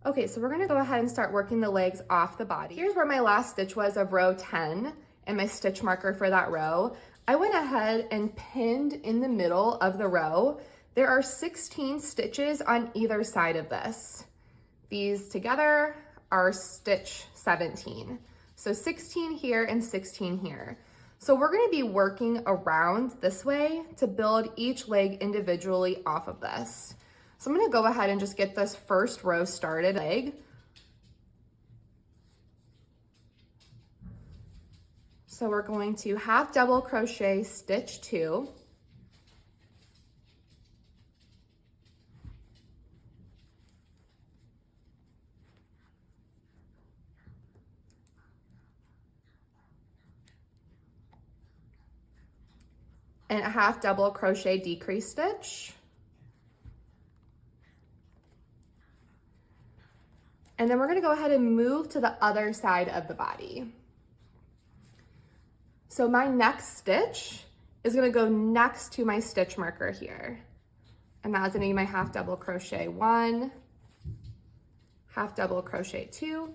Okay, so we're gonna go ahead and start working the legs off the body. Here's where my last stitch was of row 10 and my stitch marker for that row. I went ahead and pinned in the middle of the row. There are 16 stitches on either side of this. These together are stitch 17. So 16 here and 16 here. So we're gonna be working around this way to build each leg individually off of this. So I'm gonna go ahead and just get this first row started. Leg. So we're going to half double crochet stitch 2. And a half double crochet decrease stitch. And then we're gonna go ahead and move to the other side of the body. So my next stitch is gonna go next to my stitch marker here. And that's gonna be my half double crochet 1, half double crochet 2,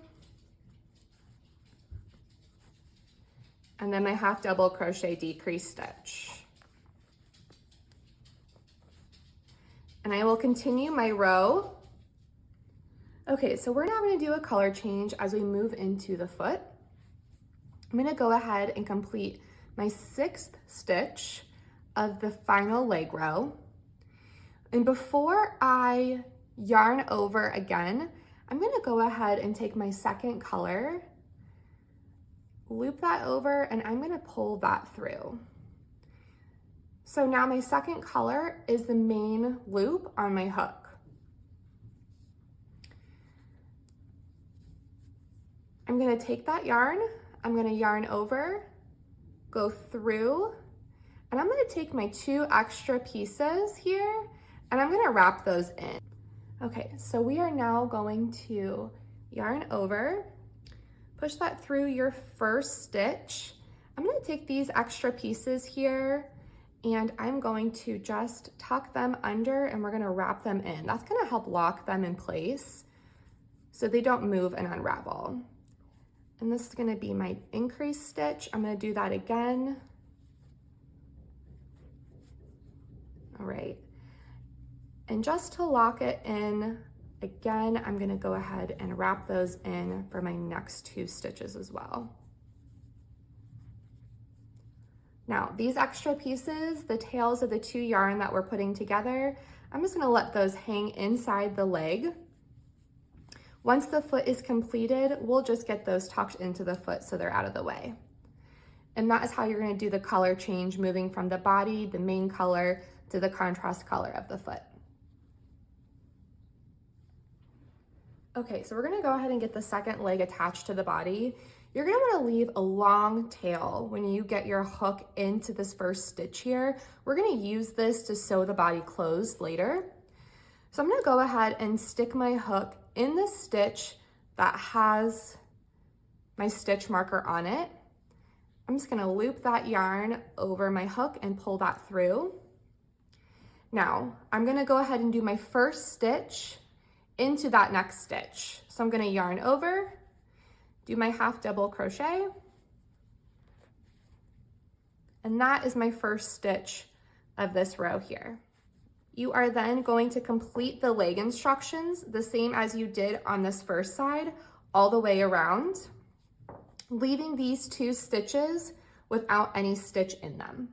and then my half double crochet decrease stitch. And I will continue my row. Okay, so we're now gonna do a color change as we move into the foot. I'm gonna go ahead and complete my 6th stitch of the final leg row. And before I yarn over again, I'm gonna go ahead and take my second color, loop that over, and I'm gonna pull that through. So now my second color is the main loop on my hook. I'm gonna take that yarn, I'm gonna yarn over, go through, and I'm gonna take my 2 extra pieces here, and I'm gonna wrap those in. Okay, so we are now going to yarn over, push that through your first stitch. I'm gonna take these extra pieces here, and I'm going to just tuck them under, and we're gonna wrap them in. That's gonna help lock them in place so they don't move and unravel. And this is gonna be my increase stitch. I'm gonna do that again. All right. And just to lock it in, again, I'm gonna go ahead and wrap those in for my next 2 stitches as well. Now, these extra pieces, the tails of the 2 yarn that we're putting together, I'm just gonna let those hang inside the leg. Once the foot is completed, we'll just get those tucked into the foot so they're out of the way. And that is how you're gonna do the color change, moving from the body, the main color, to the contrast color of the foot. Okay, so we're gonna go ahead and get the second leg attached to the body. You're gonna wanna leave a long tail when you get your hook into this first stitch here. We're gonna use this to sew the body closed later. So I'm gonna go ahead and stick my hook in the stitch that has my stitch marker on it. I'm just gonna loop that yarn over my hook and pull that through. Now, I'm gonna go ahead and do my first stitch into that next stitch. So I'm gonna yarn over, do my half double crochet, and that is my first stitch of this row here. You are then going to complete the leg instructions the same as you did on this first side, all the way around, leaving these 2 stitches without any stitch in them.